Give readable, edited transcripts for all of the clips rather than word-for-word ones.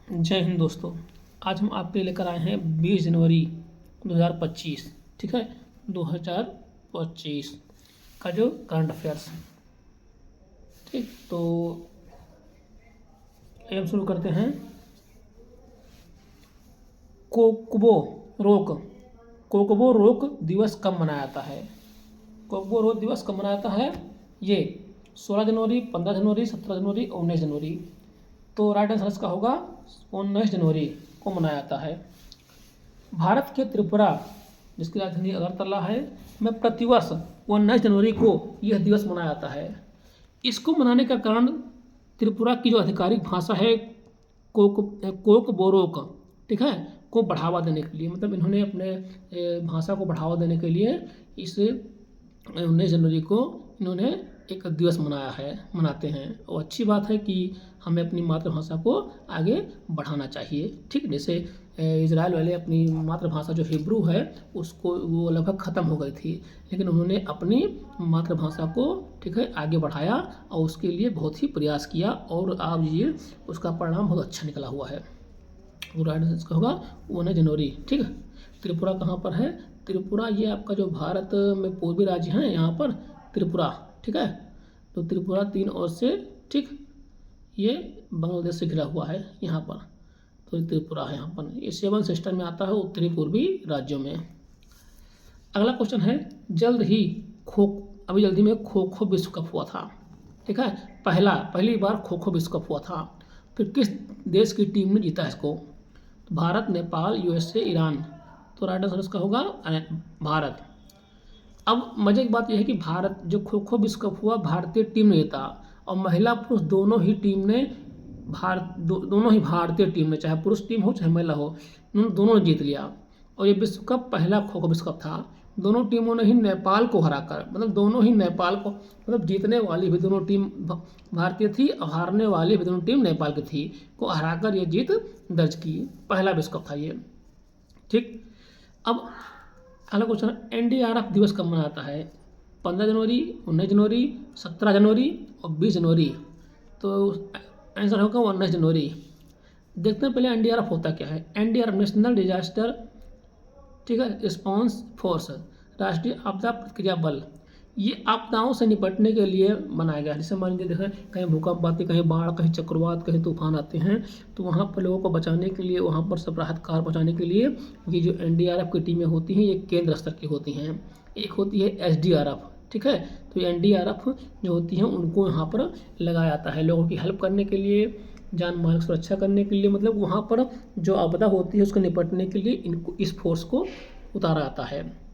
जय हिंद दोस्तों। आज हम आपके लिए लेकर आए हैं 20 जनवरी 2025। ठीक है, 2025 का जो करंट अफेयर्स। ठीक, तो हम शुरू करते हैं। कोकबो रोक कोकबो रोक दिवस कब मनाया जाता है? कोकबो रोक दिवस कब मनाया जाता है? ये 16 जनवरी, 15 जनवरी, 17 जनवरी, 19 जनवरी। तो राइट आंसर इसका होगा 19 जनवरी को मनाया जाता है। भारत के त्रिपुरा, जिसकी राजधानी अगरतला है, में प्रतिवर्ष 19 जनवरी को यह दिवस मनाया जाता है। इसको मनाने का कारण त्रिपुरा की जो आधिकारिक भाषा है कोकबोरोक, ठीक है, को बढ़ावा देने के लिए, मतलब इन्होंने अपने भाषा को बढ़ावा देने के लिए इस 19 जनवरी को इन्होंने एक दिवस मनाते हैं। और अच्छी बात है कि हमें अपनी मातृभाषा को आगे बढ़ाना चाहिए। ठीक, जैसे इजराइल वाले अपनी मातृभाषा जो हिब्रू है उसको वो लगभग ख़त्म हो गई थी, लेकिन उन्होंने अपनी मातृभाषा को, ठीक है, आगे बढ़ाया और उसके लिए बहुत ही प्रयास किया और आप ये उसका परिणाम बहुत अच्छा निकला हुआ है। तो राइट आंसर इसका होगा 19 जनवरी। ठीक है, त्रिपुरा कहाँ पर है? त्रिपुरा ये आपका जो भारत में पूर्वी राज्य है, यहाँ पर त्रिपुरा, ठीक है। तो त्रिपुरा 3 ओर से, ठीक, ये बांग्लादेश से घिरा हुआ है यहाँ पर। तो त्रिपुरा है यहाँ पर। ये 7 सिस्टम में आता है उत्तरी पूर्वी राज्यों में। अगला क्वेश्चन है, अभी जल्दी में खो खो विश्व कप हुआ था, ठीक है। पहली बार खो खो विश्व कप हुआ था, फिर किस देश की टीम ने जीता इसको? तो भारत, नेपाल, यूएसए, ईरान। तो राइट आंसर इसका होगा भारत। अब मजे की बात यह है कि भारत जो खो खो विश्व कप हुआ भारतीय टीम ने जीता, और महिला पुरुष दोनों ही भारतीय टीम ने, चाहे पुरुष टीम हो चाहे महिला हो, दोनों ने जीत लिया। और ये विश्व कप पहला खो खो विश्व कप था। दोनों टीमों ने ही नेपाल को हराकर, मतलब दोनों ही नेपाल को, मतलब जीतने वाली भी दोनों टीम भारतीय थी और हारने वाली भी दोनों टीम नेपाल की थी, को हराकर ये जीत दर्ज की। पहला विश्व कप था ये। ठीक, अब अगला क्वेश्चन, एनडीआरएफ दिवस कब मनाया जाता है? 15 जनवरी, 19 जनवरी, 17 जनवरी और 20 जनवरी। तो आंसर होगा 19 जनवरी। देखते हैं पहले एनडीआरएफ होता क्या है। एनडीआरएफ नेशनल डिजास्टर, ठीक है, रिस्पॉन्स फोर्स, राष्ट्रीय आपदा प्रतिक्रिया बल। ये आपदाओं से निपटने के लिए बनाया गया है। जैसे मान लीजिए देखें, कहीं भूकंप आते, कहीं बाढ़, कहीं चक्रवात, कहीं तूफान आते हैं, तो वहाँ पर लोगों को बचाने के लिए, वहाँ पर सब राहत कार्य पहुँचाने के लिए ये जो एनडीआरएफ की टीमें होती हैं ये केंद्र स्तर की होती हैं। एक होती है एसडीआरएफ, ठीक है। तो एनडीआरएफ जो होती हैं उनको यहाँ पर लगाया जाता है लोगों की हेल्प करने के लिए, जान माल की सुरक्षा करने के लिए, मतलब वहाँ पर जो आपदा होती है उसको निपटने के लिए इनको, इस फोर्स को उतारा जाता है।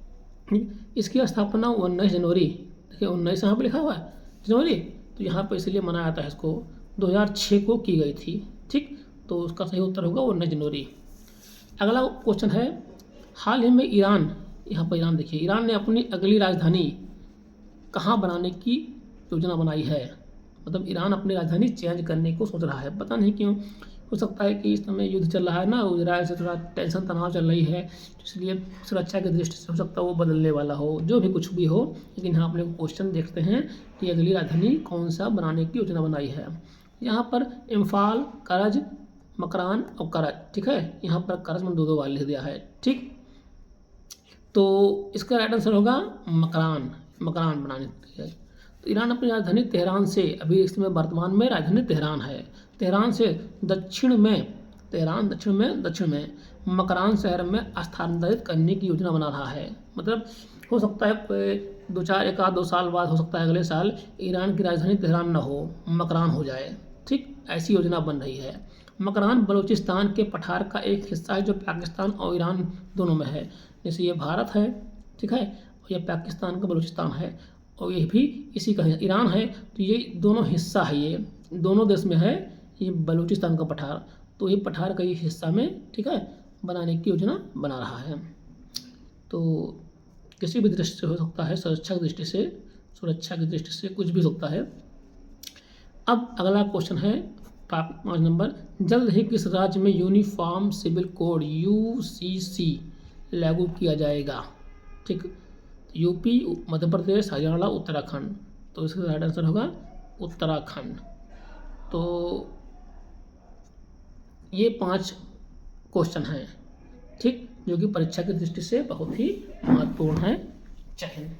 इसकी स्थापना 19 जनवरी, देखिए 19 यहाँ पर लिखा हुआ है जनवरी, तो यहाँ पर इसलिए मनाया जाता है इसको, 2006 को की गई थी। ठीक, तो उसका सही उत्तर होगा 19 जनवरी। अगला क्वेश्चन है, हाल ही में ईरान, यहाँ पर ईरान देखिए, ईरान ने अपनी अगली राजधानी कहाँ बनाने की योजना बनाई है? मतलब ईरान अपनी राजधानी चेंज करने को सोच रहा है, पता नहीं क्यों। हो सकता है कि इस समय युद्ध चल रहा है ना, इजराइल से थोड़ा टेंशन तनाव चल रही है, इसलिए सुरक्षा की दृष्टि से हो सकता है वो बदलने वाला हो, जो भी कुछ भी हो। लेकिन यहाँ अपने क्वेश्चन देखते हैं कि अगली राजधानी कौन सा बनाने की योजना बनाई है। यहाँ पर इम्फाल, करज, मकरान और करज, ठीक है। यहाँ पर करज में दो बार लिख दिया है। ठीक, तो इसका राइट आंसर होगा मकरान बनाने के लिए। तो ईरान अपनी राजधानी तेहरान से, अभी इसमें वर्तमान में राजधानी तेहरान है, तेहरान से दक्षिण में मकरान शहर में स्थानांतरित करने की योजना बना रहा है। मतलब हो सकता है एक आध दो साल बाद, हो सकता है अगले साल ईरान की राजधानी तेहरान ना हो, मकरान हो जाए। ठीक, ऐसी योजना बन रही है। मकरान बलूचिस्तान के पठार का एक हिस्सा है जो पाकिस्तान और ईरान दोनों में है। जैसे ये भारत है, ठीक है, और ये पाकिस्तान का बलूचिस्तान है, और ये भी इसी का ईरान है। तो ये दोनों हिस्सा है, ये दोनों देश में है ये बलूचिस्तान का पठार। तो ये पठार का ये हिस्सा में, ठीक है, बनाने की योजना बना रहा है। तो किसी भी दृष्टि से हो सकता है, सुरक्षा की दृष्टि से कुछ भी हो सकता है। अब अगला क्वेश्चन है 5 नंबर, जल्द ही किस राज्य में यूनिफॉर्म सिविल कोड UCC लागू किया जाएगा? ठीक, यूपी, मध्य प्रदेश, हरियाणा, उत्तराखंड। तो इसका राइट आंसर होगा उत्तराखंड। तो ये 5 क्वेश्चन हैं, ठीक, जो कि परीक्षा की दृष्टि से बहुत ही महत्वपूर्ण है। जय हिंद।